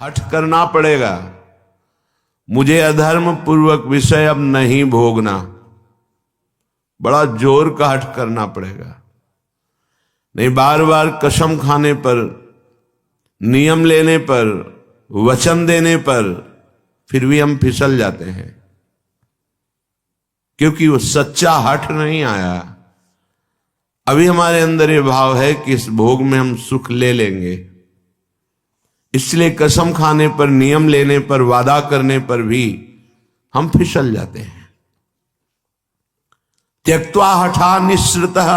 हठ करना पड़ेगा। मुझे अधर्म पूर्वक विषय अब नहीं भोगना, बड़ा जोर का हठ करना पड़ेगा। नहीं बार बार कसम खाने पर, नियम लेने पर, वचन देने पर फिर भी हम फिसल जाते हैं, क्योंकि वो सच्चा हठ नहीं आया। अभी हमारे अंदर ये भाव है कि इस भोग में हम सुख ले लेंगे, इसलिए कसम खाने पर, नियम लेने पर, वादा करने पर भी हम फिसल जाते हैं। त्यक्त्वा हठा निःसृतः,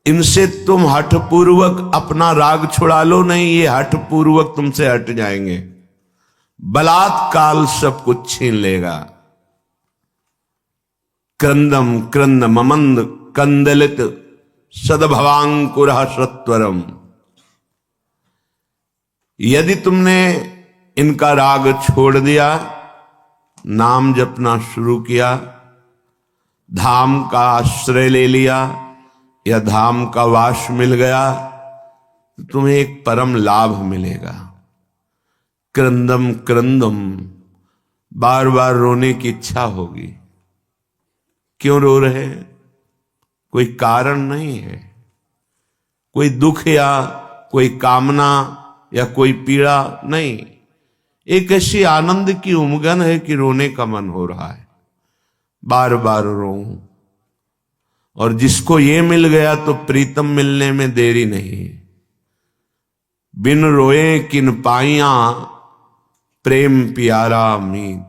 इनसे तुम हठपूर्वक अपना राग छुड़ा लो, नहीं ये हठपूर्वक तुमसे हट जाएंगे। बलात्काल सब कुछ छीन लेगा। क्रंदम क्रंद ममंद कंदलित सदभवांकुर सत्वरम। यदि तुमने इनका राग छोड़ दिया, नाम जपना शुरू किया, धाम का आश्रय ले लिया या धाम का वास मिल गया, तो तुम्हें एक परम लाभ मिलेगा। क्रंदम क्रंदम, बार बार रोने की इच्छा होगी। क्यों रो रहे हैं? कोई कारण नहीं है, कोई दुख या कोई कामना या कोई पीड़ा नहीं, एक ऐसी आनंद की उमगन है कि रोने का मन हो रहा है, बार बार रो। और जिसको ये मिल गया तो प्रीतम मिलने में देरी नहीं। बिन रोए किन पाइया प्रेम प्यारा मीत।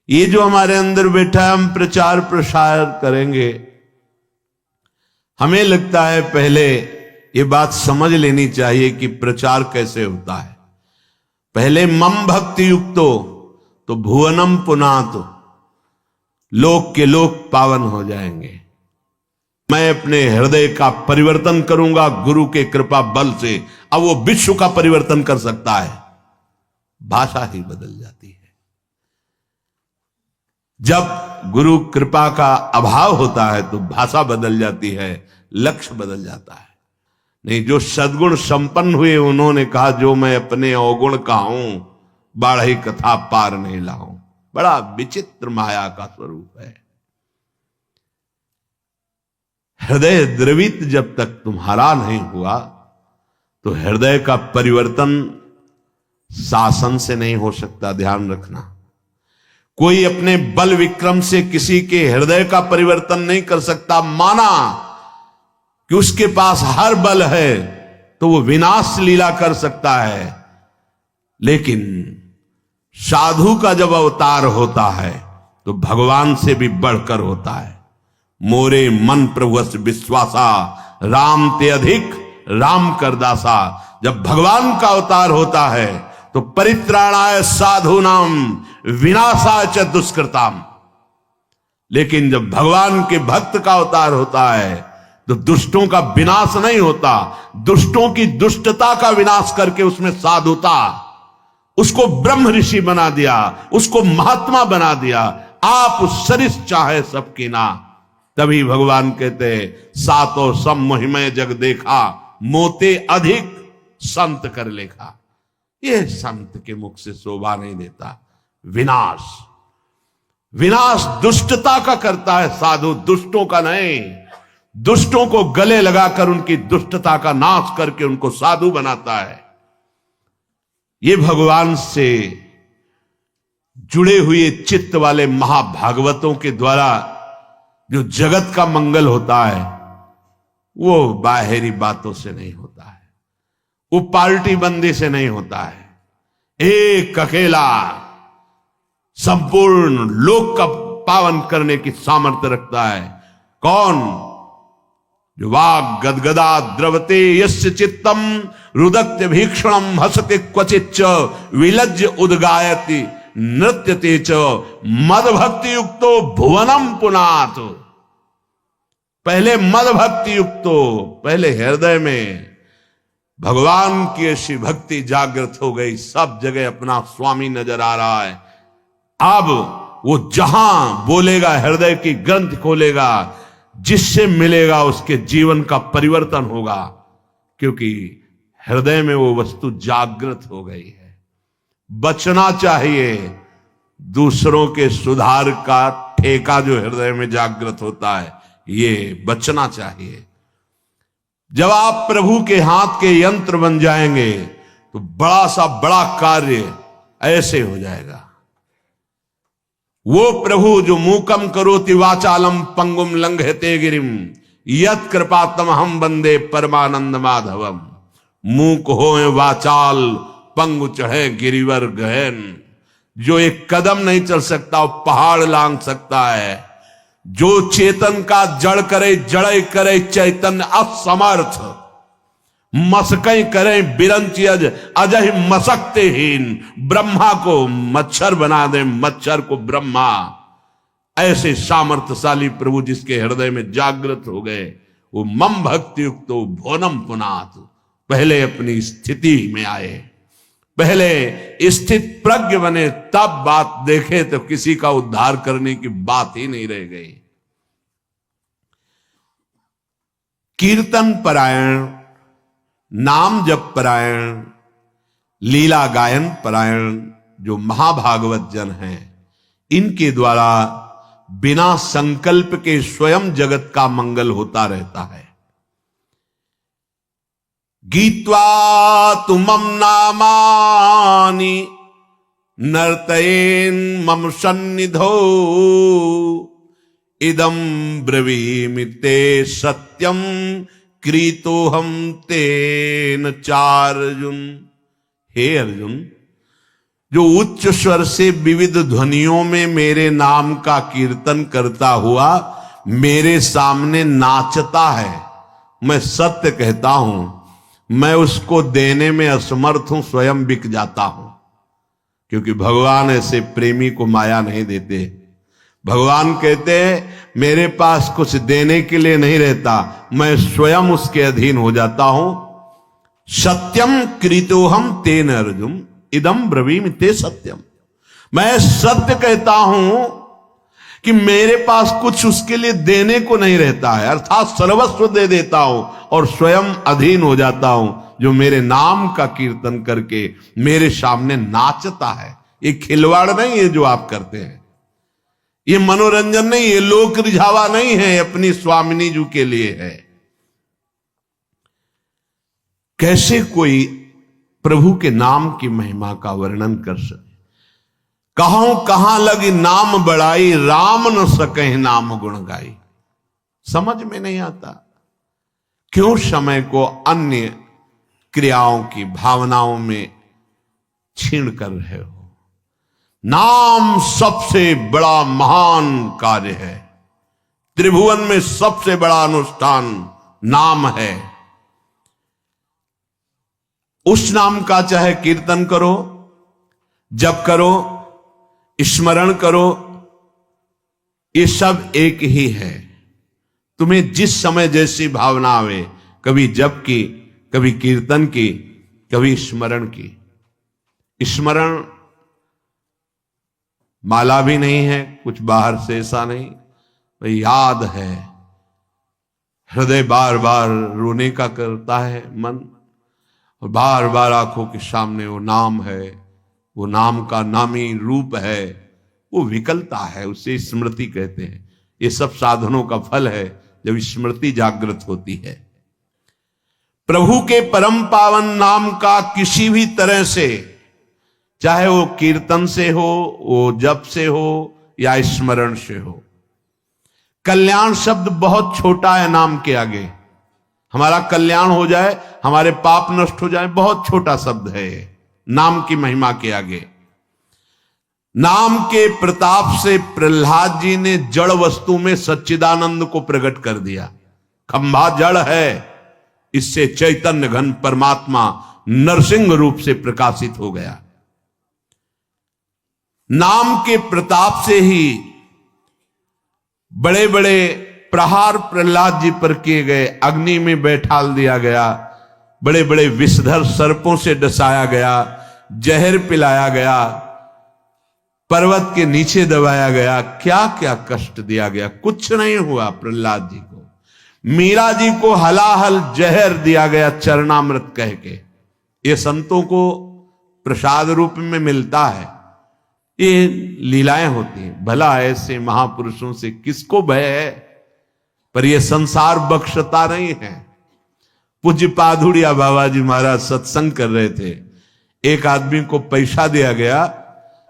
ये जो हमारे अंदर बैठा है, हम प्रचार प्रसार करेंगे, हमें लगता है पहले ये बात समझ लेनी चाहिए कि प्रचार कैसे होता है। पहले मम भक्ति युक्तो तो भुवनम पुनात, लोक के लोक पावन हो जाएंगे। मैं अपने हृदय का परिवर्तन करूंगा गुरु के कृपा बल से। अब वो विश्व का परिवर्तन कर सकता है, भाषा ही बदल जाती है। जब गुरु कृपा का अभाव होता है तो भाषा बदल जाती है, लक्ष्य बदल जाता है। नहीं, जो सद्गुण संपन्न हुए उन्होंने कहा, जो मैं अपने अवगुण का हूं, बाढ़ी कथा पार नहीं लाऊं। बड़ा विचित्र माया का स्वरूप है। हृदय द्रवित जब तक तुम्हारा नहीं हुआ तो हृदय का परिवर्तन शासन से नहीं हो सकता। ध्यान रखना, कोई अपने बल विक्रम से किसी के हृदय का परिवर्तन नहीं कर सकता। माना कि उसके पास हर बल है तो वो विनाश लीला कर सकता है, लेकिन साधु का जब अवतार होता है तो भगवान से भी बढ़कर होता है। मोरे मन प्रभुस विश्वासा, राम ते अधिक राम करदासा। जब भगवान का अवतार होता है तो परित्राणाय साधूनाम विनाशाय च दुष्कृताम। लेकिन जब भगवान के भक्त का अवतार होता है तो दुष्टों का विनाश नहीं होता, दुष्टों की दुष्टता का विनाश करके उसमें साधुता, उसको ब्रह्म ऋषि बना दिया, उसको महात्मा बना दिया। आप सरिस चाहे सबकी ना। तभी भगवान कहते सातो सम मोहिमय जग देखा, मोते अधिक संत कर लेखा। यह संत के मुख से शोभा नहीं देता। विनाश, विनाश दुष्टता का करता है साधु, दुष्टों का नहीं। दुष्टों को गले लगाकर उनकी दुष्टता का नाश करके उनको साधु बनाता है। ये भगवान से जुड़े हुए चित्त वाले महाभागवतों के द्वारा जो जगत का मंगल होता है, वो बाहरी बातों से नहीं होता है, वो पार्टी बंदी से नहीं होता है। एक अकेला संपूर्ण लोक का पावन करने की सामर्थ्य रखता है। कौन? जो वाग गदगदा द्रवते यस्य चित्तम रुदक्त्य भीक्षणम हसते क्वचिच्च विलज्ज उद्गायति नृत्यते च मद भक्ति युक्तो भुवनम पुनात। पहले मद भक्ति युक्तो, पहले हृदय में भगवान की ऐसी भक्ति जागृत हो गई, सब जगह अपना स्वामी नजर आ रहा है। अब वो जहां बोलेगा, हृदय की ग्रंथ खोलेगा, जिससे मिलेगा उसके जीवन का परिवर्तन होगा, क्योंकि हृदय में वो वस्तु जागृत हो गई है। बचना चाहिए दूसरों के सुधार का ठेका जो हृदय में जागृत होता है, ये बचना चाहिए। जब आप प्रभु के हाथ के यंत्र बन जाएंगे तो बड़ा सा बड़ा कार्य ऐसे हो जाएगा। वो प्रभु जो मूकम करोति वाचालम पंगुम लंघयते गिरिम यत् कृपातम हम वंदे परमानंद माधवम। मूक होए वाचाल पंगु चढ़े गिरिवर गहन। जो एक कदम नहीं चल सकता वो पहाड़ लांग सकता है। जो चेतन का जड़ करे जड़े करे चैतन्य असमर्थ। मसकई करें बिरंची अजय मसकते हीन। ब्रह्मा को मच्छर बना दे मच्छर को ब्रह्मा। ऐसे सामर्थ्यशाली प्रभु जिसके हृदय में जागृत हो गए, वो मम भक्ति युक्त भोनम पुनात। पहले अपनी स्थिति में आए, पहले स्थित प्रज्ञ बने, तब बात देखे तो किसी का उद्धार करने की बात ही नहीं रह गई। कीर्तन परायण, नाम जप परायण, लीला गायन परायण जो महाभागवत जन हैं, इनके द्वारा बिना संकल्प के स्वयं जगत का मंगल होता रहता है। गीत्वा तुमम नामानि नर्तयेन मम सन्निधौ इदं ब्रवीमि ते सत्यम क्रीतोहम तेन चार्जुन। हे अर्जुन, जो उच्च स्वर से विविध ध्वनियों में मेरे नाम का कीर्तन करता हुआ मेरे सामने नाचता है, मैं सत्य कहता हूं, मैं उसको देने में असमर्थ हूं, स्वयं बिक जाता हूं। क्योंकि भगवान ऐसे प्रेमी को माया नहीं देते। भगवान कहते हैं मेरे पास कुछ देने के लिए नहीं रहता, मैं स्वयं उसके अधीन हो जाता हूं। सत्यम कृतोहम तेन अर्जुन इदम ब्रवीमि ते सत्यम। मैं सत्य कहता हूं कि मेरे पास कुछ उसके लिए देने को नहीं रहता है, अर्थात सर्वस्व दे देता हूं और स्वयं अधीन हो जाता हूं। जो मेरे नाम का कीर्तन करके मेरे सामने नाचता है, ये खिलवाड़ नहीं है जो आप करते हैं, ये मनोरंजन नहीं, ये लोक रिझावा नहीं है, अपनी स्वामिनी जी के लिए है। कैसे कोई प्रभु के नाम की महिमा का वर्णन कर सके। कहां लगी नाम बढ़ाई, राम न सके नाम गुण गाई। समझ में नहीं आता, क्यों समय को अन्य क्रियाओं की भावनाओं में छीन कर रहे हो। नाम सबसे बड़ा महान कार्य है। त्रिभुवन में सबसे बड़ा अनुष्ठान नाम है। उस नाम का चाहे कीर्तन करो, जप करो, स्मरण करो, ये सब एक ही है। तुम्हें जिस समय जैसी भावना आवे, कभी जप की, कभी कीर्तन की, कभी स्मरण की। स्मरण माला भी नहीं है, कुछ बाहर से ऐसा नहीं, भाई याद है। हृदय बार बार रोने का करता है मन, और बार बार आंखों के सामने वो नाम है, वो नाम का नामी रूप है, वो विकलता है, उसे स्मृति कहते हैं। ये सब साधनों का फल है जब स्मृति जागृत होती है। प्रभु के परम पावन नाम का किसी भी तरह से, चाहे वो कीर्तन से हो, वो जप से हो या स्मरण से हो। कल्याण शब्द बहुत छोटा है नाम के आगे। हमारा कल्याण हो जाए, हमारे पाप नष्ट हो जाए, बहुत छोटा शब्द है नाम की महिमा के आगे। नाम के प्रताप से प्रहलाद जी ने जड़ वस्तु में सच्चिदानंद को प्रकट कर दिया। खंभा जड़ है, इससे चैतन्य घन परमात्मा नरसिंह रूप से प्रकाशित हो गया। नाम के प्रताप से ही बड़े बड़े प्रहार प्रहलाद जी पर किए गए, अग्नि में बैठाल दिया गया, बड़े बड़े विषधर सर्पों से डसाया गया, जहर पिलाया गया, पर्वत के नीचे दबाया गया, क्या क्या कष्ट दिया गया, कुछ नहीं हुआ प्रहलाद जी को। मीरा जी को हलाहल जहर दिया गया चरणामृत कह के, ये संतों को प्रसाद रूप में मिलता है, ये लीलाएं होती हैं। भला ऐसे महापुरुषों से किसको भय है, पर ये संसार बख्शता नहीं है। पूज्य पाधुड़िया बाबा जी महाराज सत्संग कर रहे थे, एक आदमी को पैसा दिया गया,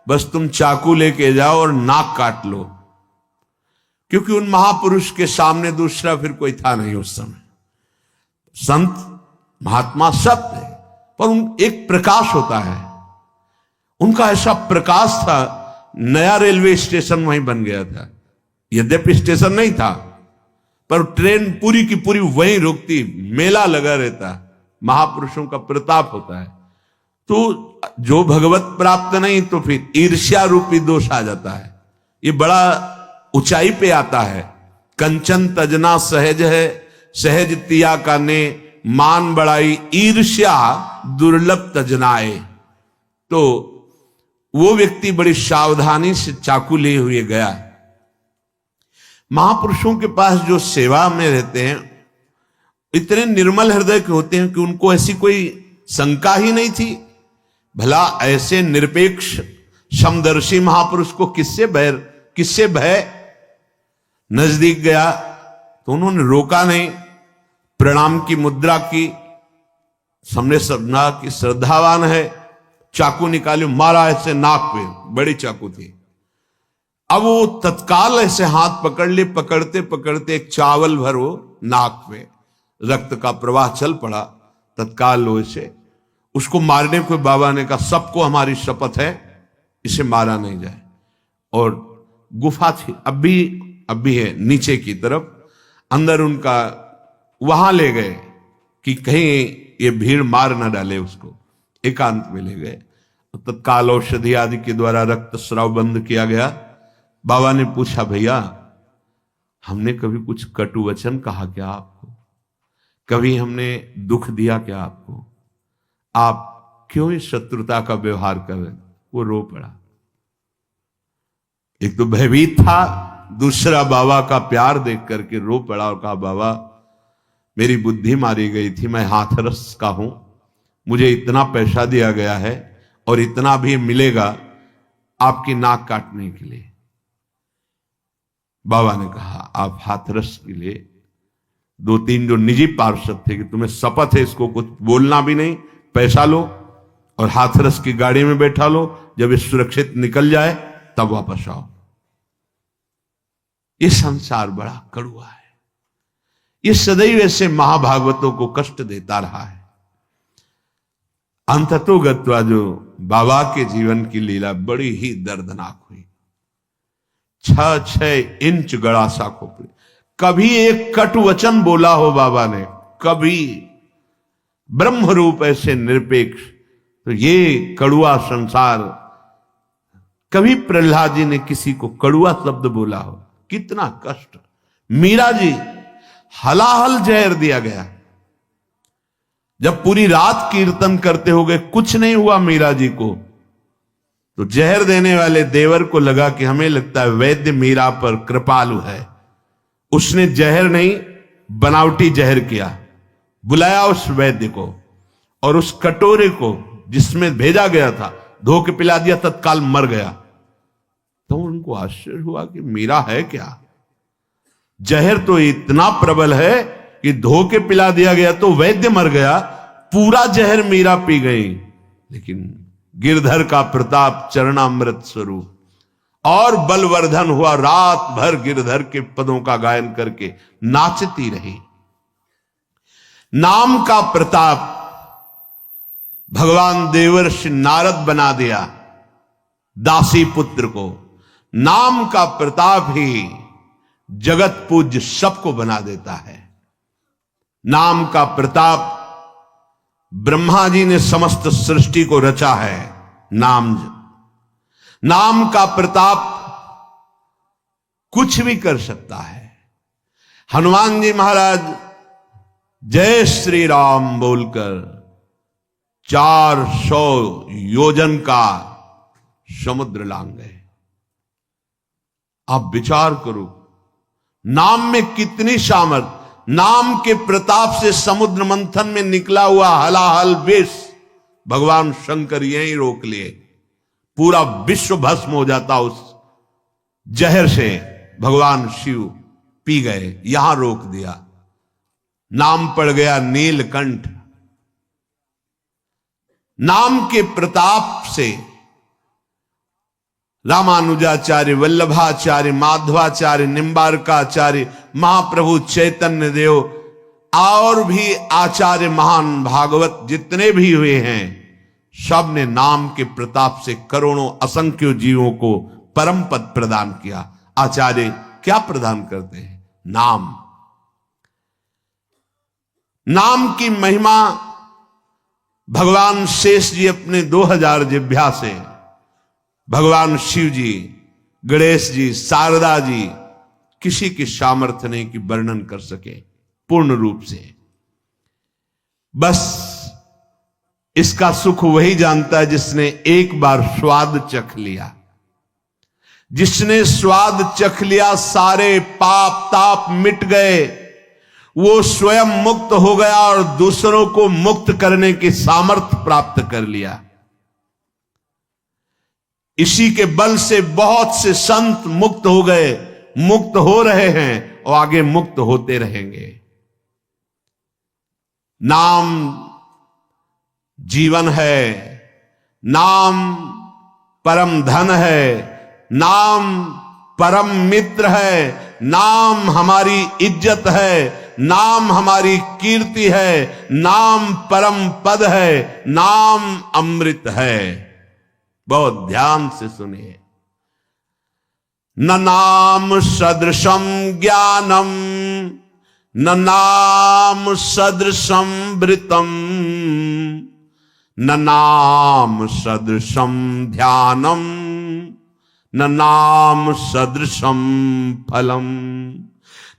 बस तुम चाकू लेके जाओ और नाक काट लो, क्योंकि उन महापुरुष के सामने दूसरा फिर कोई था नहीं उस समय। संत महात्मा सब थे, पर उन एक प्रकाश होता है, उनका ऐसा प्रकाश था। नया रेलवे स्टेशन वहीं बन गया था, यद्यपि स्टेशन नहीं था, पर ट्रेन पूरी की पूरी वहीं रुकती, मेला लगा रहता। महापुरुषों का प्रताप होता है। तो जो भगवत प्राप्त नहीं तो फिर ईर्ष्या रूपी दोष आ जाता है, ये बड़ा ऊंचाई पे आता है। कंचन तजना सहज है, सहज तिया का ने मान बढ़ाई, ईर्ष्या दुर्लभ तजनाए। तो वो व्यक्ति बड़ी सावधानी से चाकू लिए हुए गया। महापुरुषों के पास जो सेवा में रहते हैं इतने निर्मल हृदय के होते हैं कि उनको ऐसी कोई शंका ही नहीं थी। भला ऐसे निरपेक्ष समदर्शी महापुरुष को किससे भय। नजदीक गया तो उन्होंने रोका नहीं, प्रणाम की मुद्रा की, सामने समझा कि श्रद्धावान है, चाकू निकाले, मारा ऐसे नाक पे, बड़ी चाकू थी। अब वो तत्काल ऐसे हाथ पकड़ ले, पकड़ते पकड़ते एक चावल भरो नाक पे, रक्त का प्रवाह चल पड़ा। तत्काल लोहे से उसको मारने को बाबा ने कहा, सबको हमारी शपथ है इसे मारा नहीं जाए। और गुफा थी, अब भी है नीचे की तरफ, अंदर उनका वहां ले गए कि कहीं ये भीड़ मार ना डाले उसको, एकांत में ले गए। तत्काल औषधि आदि के द्वारा रक्त स्राव बंद किया गया। बाबा ने पूछा, भैया हमने कभी कुछ कटु वचन कहा क्या आपको, कभी हमने दुख दिया क्या आपको, आप क्यों इस शत्रुता का व्यवहार कर रहे? वो रो पड़ा। एक तो भयभीत था, दूसरा बाबा का प्यार देख करके रो पड़ा और कहा, बाबा मेरी बुद्धि मारी गई थी, मैं हाथरस का हूं, मुझे इतना पैसा दिया गया है और इतना भी मिलेगा आपकी नाक काटने के लिए। बाबा ने कहा, आप हाथरस के लिए 2-3 जो निजी पार्षद थे कि तुम्हें शपथ है इसको कुछ बोलना भी नहीं, पैसा लो और हाथरस की गाड़ी में बैठा लो, जब ये सुरक्षित निकल जाए तब वापस आओ। ये संसार बड़ा कड़वा है, ये सदैव ऐसे महाभागवतों को कष्ट देता रहा है। अंततोगत्वा जो बाबा के जीवन की लीला बड़ी ही दर्दनाक हुई। 6-6 इंच गड़ा सा खोपड़ी, कभी एक कटु वचन बोला हो बाबा ने, कभी ब्रह्म रूप ऐसे निरपेक्ष, तो ये कड़ुआ संसार, कभी प्रहलाद जी ने किसी को कड़ुआ शब्द बोला हो, कितना कष्ट। मीरा जी हलाहल जहर दिया गया, जब पूरी रात कीर्तन करते हो गए कुछ नहीं हुआ मीरा जी को, तो जहर देने वाले देवर को लगा कि हमें लगता है वैद्य मीरा पर कृपालु है, उसने जहर नहीं बनावटी जहर किया, बुलाया उस वैद्य को और उस कटोरे को जिसमें भेजा गया था धो के पिला दिया, तत्काल मर गया। तो उनको आश्चर्य हुआ कि मीरा है क्या, जहर तो इतना प्रबल है कि धो के पिला दिया गया तो वैद्य मर गया, पूरा जहर मीरा पी गई। लेकिन गिरधर का प्रताप चरणामृत स्वरूप और बलवर्धन हुआ, रात भर गिरधर के पदों का गायन करके नाचती रही। नाम का प्रताप भगवान देवर्षि नारद बना दिया दासी पुत्र को, नाम का प्रताप ही जगत पूज्य सबको बना देता है। नाम का प्रताप, ब्रह्मा जी ने समस्त सृष्टि को रचा है, नाम का प्रताप कुछ भी कर सकता है। हनुमान जी महाराज जय श्री राम बोलकर 400 योजन का समुद्र लांग गए। आप विचार करो, नाम में कितनी सामर्थ, नाम के प्रताप से समुद्र मंथन में निकला हुआ हलाहल विष भगवान शंकर यहीं रोक लिए, पूरा विश्व भस्म हो जाता उस जहर से। भगवान शिव पी गए, यहां रोक दिया, नाम पड़ गया नीलकंठ। नाम के प्रताप से रामानुजाचार्य, वल्लभाचार्य, माधवाचार्य, निम्बारकाचार्य, महाप्रभु चैतन्य देव और भी आचार्य महान भागवत जितने भी हुए हैं, सब ने नाम के प्रताप से करोड़ों असंख्य जीवों को परम पद प्रदान किया। आचार्य क्या प्रदान करते हैं? नाम। नाम की महिमा भगवान शेष जी अपने 2000 जिह्वा से, भगवान शिव जी, गणेश जी, शारदा जी, किसी की सामर्थ्य नहीं कि वर्णन कर सके पूर्ण रूप से। बस इसका सुख वही जानता है जिसने एक बार स्वाद चख लिया। जिसने स्वाद चख लिया, सारे पाप ताप मिट गए, वो स्वयं मुक्त हो गया और दूसरों को मुक्त करने की सामर्थ्य प्राप्त कर लिया। इसी के बल से बहुत से संत मुक्त हो गए, मुक्त हो रहे हैं और आगे मुक्त होते रहेंगे। नाम जीवन है, नाम परम धन है, नाम परम मित्र है, नाम हमारी इज्जत है, नाम हमारी कीर्ति है, नाम परम पद है, नाम अमृत है। बहुत ध्यान से सुनिए। न नाम सदृशम ज्ञानम, न नाम सदृशम वृतम, न नाम सदृशम ध्यानम, न नाम सदृशम फलम,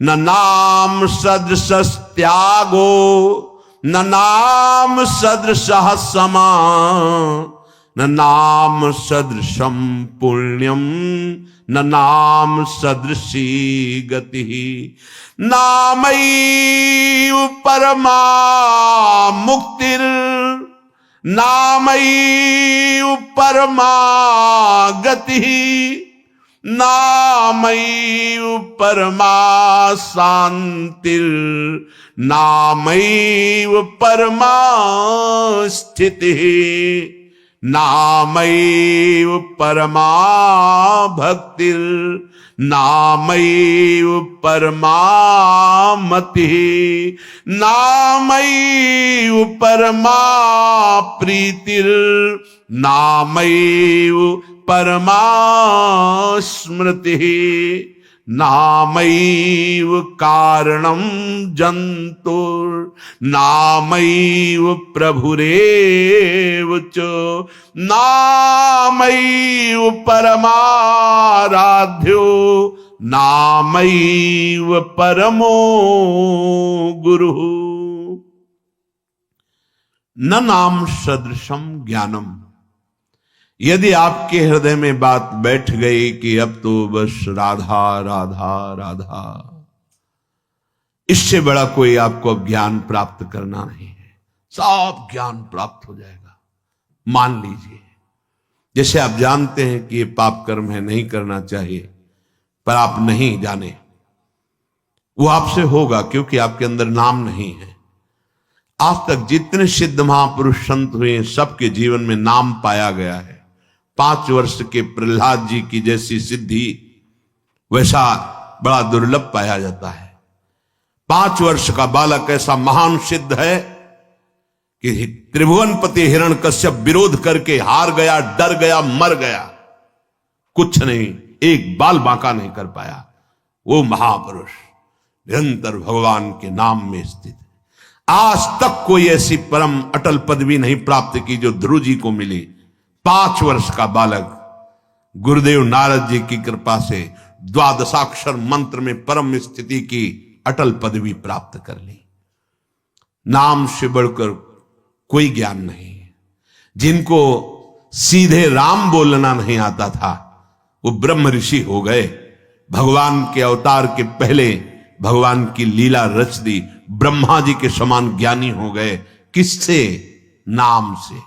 न नाम सदृश त्यागो, न नाम सदृशः समा, न नाम सदृशम पुण्यम, न नाम सदृशी गति। नामैव परमा मुक्तिर्, नामैव परमा गतिः, नामैव परमा शान्तिर्, नामैव परमा स्थितिः, नामैव परमा भक्तिर्, नामैव परमा मतिः, नामैव परमा प्रीतिर्, नामैव परमा स्मृतिः, नामैव कारणं जन्तुर्, नामैव प्रभुरेव च, नामैव परमाराध्यो, नामैव परमो गुरुः। न नाम सदृशम ज्ञानम। यदि आपके हृदय में बात बैठ गई कि अब तो बस राधा राधा राधा, इससे बड़ा कोई आपको अब ज्ञान प्राप्त करना नहीं है, सब ज्ञान प्राप्त हो जाएगा। मान लीजिए, जैसे आप जानते हैं कि ये पाप कर्म है, नहीं करना चाहिए, पर आप नहीं जाने, वो आपसे होगा क्योंकि आपके अंदर नाम नहीं है। आज तक जितने सिद्ध महापुरुष संत हुए, सबके जीवन में नाम पाया गया है। 5 वर्ष के प्रहलाद जी की जैसी सिद्धि वैसा बड़ा दुर्लभ पाया जाता है। 5 वर्ष का बालक ऐसा महान सिद्ध है कि त्रिभुवनपति हिरण्यकश्यप विरोध करके हार गया, डर गया, मर गया, कुछ नहीं, एक बाल बांका नहीं कर पाया। वो महापुरुष निरंतर भगवान के नाम में स्थित है। आज तक कोई ऐसी परम अटल पदवी नहीं प्राप्त की जो ध्रुव जी को मिली। 5 वर्ष का बालक गुरुदेव नारद जी की कृपा से द्वादशाक्षर मंत्र में परम स्थिति की अटल पदवी प्राप्त कर ली। नाम से बढ़कर कोई ज्ञान नहीं है। जिनको सीधे राम बोलना नहीं आता था, वो ब्रह्म ऋषि हो गए। भगवान के अवतार के पहले भगवान की लीला रच दी, ब्रह्मा जी के समान ज्ञानी हो गए। किससे? नाम से।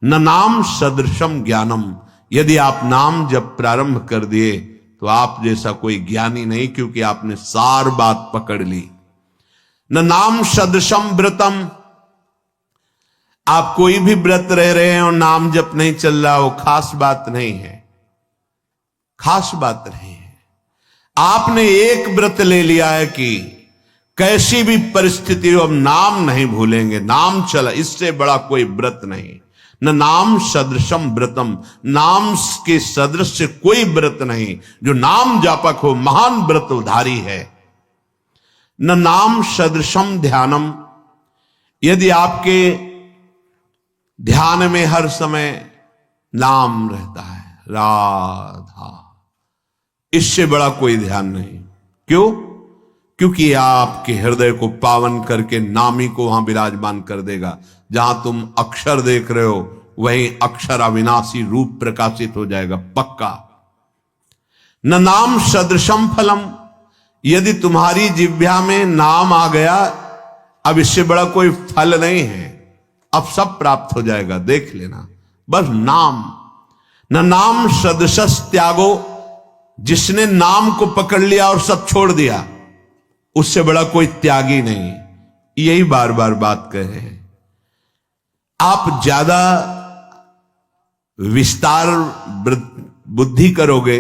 न नाम सदृशम ज्ञानम, यदि आप नाम जब प्रारंभ कर दिए तो आप जैसा कोई ज्ञानी नहीं, क्योंकि आपने सार बात पकड़ ली। न नाम सदृशम व्रतम, आप कोई भी व्रत रह रहे हैं और नाम जप नहीं चल रहा, वो खास बात नहीं है, खास बात नहीं है। आपने एक व्रत ले लिया है कि कैसी भी परिस्थिति हो हम नाम नहीं भूलेंगे, नाम चला, इससे बड़ा कोई व्रत नहीं। न नाम सदृशम व्रतम, नाम के सदृश से कोई व्रत नहीं। जो नाम जापक हो महान व्रतधारी है। न नाम सदृशम ध्यानम, यदि आपके ध्यान में हर समय नाम रहता है, राधा, इससे बड़ा कोई ध्यान नहीं। क्यों? क्योंकि आपके हृदय को पावन करके नामी को वहां विराजमान कर देगा। जहां तुम अक्षर देख रहे हो वहीं अक्षर अविनाशी रूप प्रकाशित हो जाएगा, पक्का। न नाम सदृशम फलम, यदि तुम्हारी जिह्वा में नाम आ गया, अब इससे बड़ा कोई फल नहीं है, अब सब प्राप्त हो जाएगा, देख लेना, बस नाम। न नाम सदृशस त्यागो, जिसने नाम को पकड़ लिया और सब छोड़ दिया, उससे बड़ा कोई त्यागी नहीं। यही बार बार बात कह रहे हैं। आप ज्यादा विस्तार बुद्धि करोगे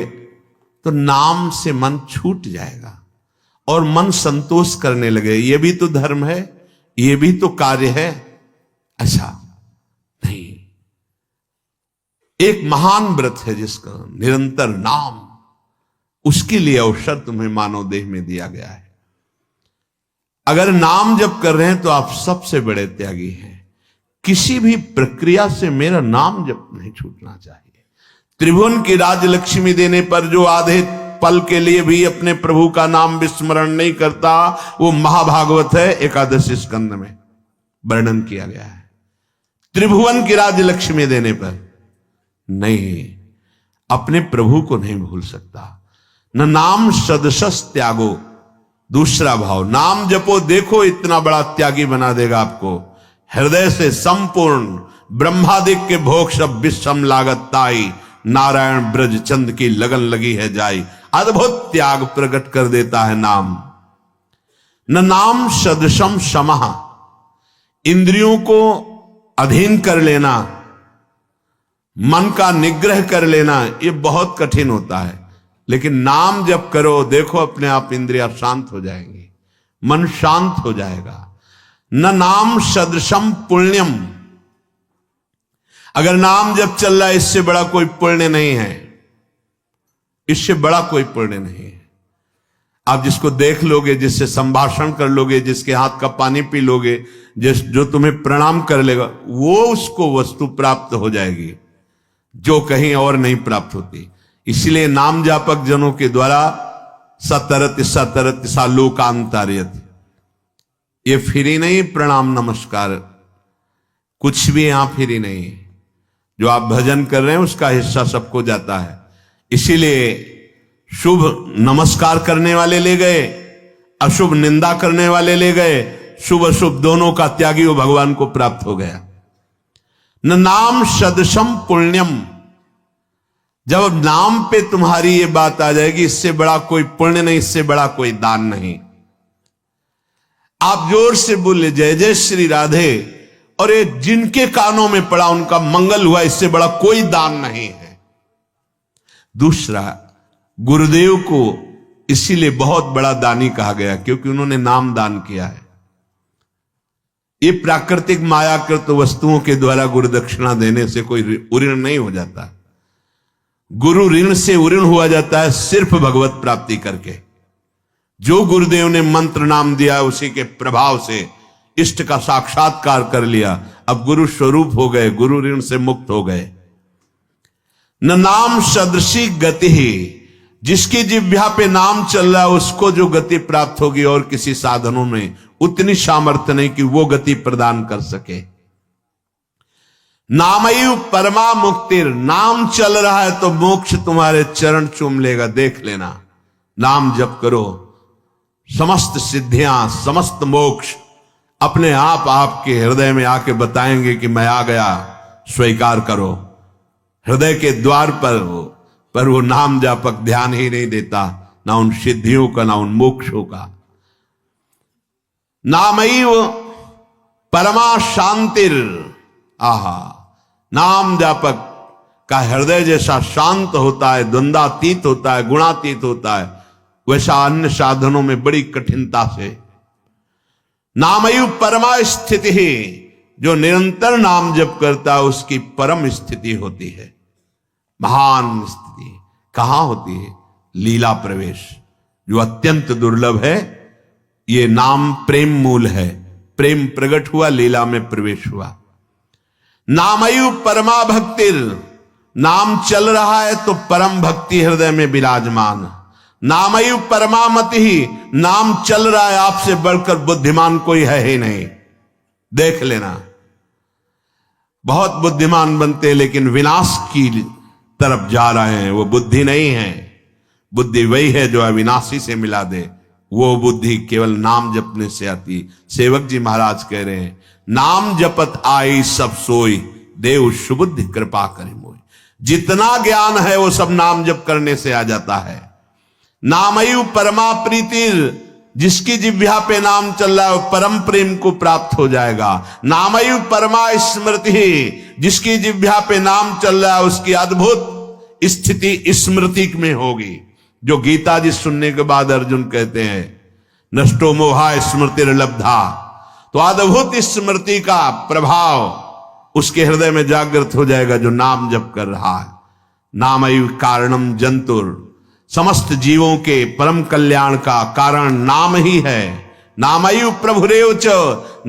तो नाम से मन छूट जाएगा और मन संतोष करने लगे, ये भी तो धर्म है, ये भी तो कार्य है। ऐसा नहीं, एक महान व्रत है जिसका निरंतर नाम, उसके लिए अवसर तुम्हें मानव देह में दिया गया है। अगर नाम जप कर रहे हैं तो आप सबसे बड़े त्यागी हैं। किसी भी प्रक्रिया से मेरा नाम जप नहीं छूटना चाहिए। त्रिभुवन की राजलक्ष्मी देने पर जो आधे पल के लिए भी अपने प्रभु का नाम विस्मरण नहीं करता, वो महाभागवत है, एकादश स्कंद में वर्णन किया गया है। त्रिभुवन की राजलक्ष्मी देने पर नहीं, अपने प्रभु को नहीं भूल सकता। न नाम सदसस त्यागो, दूसरा भाव, नाम जपो, देखो इतना बड़ा त्यागी बना देगा आपको। हृदय से संपूर्ण ब्रह्मादिक के भोग सब विषम लागत ताई, नारायण ब्रज चंद की लगन लगी है जाई। अद्भुत त्याग प्रकट कर देता है नाम। न नाम सदृशम समः, इंद्रियों को अधीन कर लेना, मन का निग्रह कर लेना, ये बहुत कठिन होता है। लेकिन नाम जब करो, देखो अपने आप इंद्रियां शांत हो जाएंगी, मन शांत हो जाएगा। न नाम सदृशम पुण्यम, अगर नाम जब चल रहा है, इससे बड़ा कोई पुण्य नहीं है, इससे बड़ा कोई पुण्य नहीं है। आप जिसको देख लोगे, जिससे संभाषण कर लोगे, जिसके हाथ का पानी पी लोगे, जो तुम्हें प्रणाम कर लेगा, वो उसको वस्तु प्राप्त हो जाएगी जो कहीं और नहीं प्राप्त होती। इसलिए नाम जापक जनों के द्वारा सतरत सतरत सा लोकांतरियत, ये फ्री नहीं, प्रणाम नमस्कार कुछ भी यहां फ्री नहीं। जो आप भजन कर रहे हैं उसका हिस्सा सबको जाता है। इसीलिए शुभ नमस्कार करने वाले ले गए, अशुभ निंदा करने वाले ले गए, शुभ अशुभ दोनों का त्यागी वो भगवान को प्राप्त हो गया। न नाम सदृशम पुण्यम, जब नाम पे तुम्हारी ये बात आ जाएगी, इससे बड़ा कोई पुण्य नहीं, इससे बड़ा कोई दान नहीं। आप जोर से बोले जय जय श्री राधे, और ये जिनके कानों में पड़ा उनका मंगल हुआ, इससे बड़ा कोई दान नहीं है। दूसरा, गुरुदेव को इसीलिए बहुत बड़ा दानी कहा गया क्योंकि उन्होंने नाम दान किया है। ये प्राकृतिक मायाकृत वस्तुओं के द्वारा गुरु दक्षिणा देने से कोई ऋण नहीं हो जाता। गुरु ऋण से उऋण हुआ जाता है सिर्फ भगवत प्राप्ति करके। जो गुरुदेव ने मंत्र नाम दिया, उसी के प्रभाव से इष्ट का साक्षात्कार कर लिया, अब गुरु स्वरूप हो गए, गुरु ऋण से मुक्त हो गए। न नाम सदृशी गति ही, जिसकी जिह्वा पे नाम चल रहा है उसको जो गति प्राप्त होगी, और किसी साधनों में उतनी सामर्थ्य नहीं कि वो गति प्रदान कर सके। नामयु परमा मुक्तिर, नाम चल रहा है तो मोक्ष तुम्हारे चरण चूम लेगा, देख लेना। नाम जप करो, समस्त सिद्धियां, समस्त मोक्ष अपने आप आपके हृदय में आके बताएंगे कि मैं आ गया, स्वीकार करो। हृदय के द्वार पर वो नाम जापक ध्यान ही नहीं देता, ना उन सिद्धियों का, ना उन मोक्षों का। नामैव परमा शांतिर, आहा, नाम जापक का हृदय जैसा शांत होता है, द्वंद्वातीत होता है, गुणातीत होता है, वैसा अन्य साधनों में बड़ी कठिनता से। नामैव परमा स्थिति ही, जो निरंतर नाम जप करता है उसकी परम स्थिति होती है, महान स्थिति। कहां होती है? लीला प्रवेश, जो अत्यंत दुर्लभ है। ये नाम प्रेम मूल है, प्रेम प्रकट हुआ, लीला में प्रवेश हुआ। नामयु परमा भक्तिर, नाम चल रहा है तो परम भक्ति हृदय में विराजमान। नामयु परमामति ही, नाम चल रहा है, आपसे बढ़कर बुद्धिमान कोई है ही नहीं। देख लेना, बहुत बुद्धिमान बनते लेकिन विनाश की तरफ जा रहे हैं, वो बुद्धि नहीं है। बुद्धि वही है जो अविनाशी से मिला दे, वो बुद्धि केवल नाम जपने से आती। सेवक जी महाराज कह रहे हैं, नाम जपत आई सब सोई, देव सुबुद्धि कृपा करे मोई। जितना ज्ञान है वो सब नाम जप करने से आ जाता है। नामयु परमा प्रीतिर, जिसकी जिह्वा पे नाम चल रहा है वो परम प्रेम को प्राप्त हो जाएगा। नामयु परमा स्मृति, जिसकी जिह्वा पे नाम चल रहा है उसकी अद्भुत स्थिति स्मृति में होगी। जो गीता जी सुनने के बाद अर्जुन कहते हैं नष्टो मोहा स्मृति लब्धा, तो अद्भुत स्मृति का प्रभाव उसके हृदय में जागृत हो जाएगा जो नाम जप कर रहा है। नामयु कारणम जंतुर, समस्त जीवों के परम कल्याण का कारण नाम ही है। नामयु प्रभुरेव च,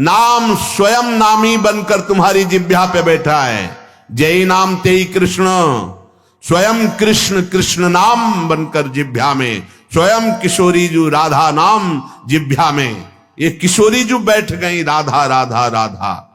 नाम स्वयं नामी बनकर तुम्हारी जिह्वा पे बैठा है। जय नाम तेई कृष्ण, स्वयं कृष्ण कृष्ण नाम बनकर जिह्वा में, स्वयं किशोरी जू राधा नाम जिह्वा में। ये किशोरी जू बैठ गई, राधा राधा राधा।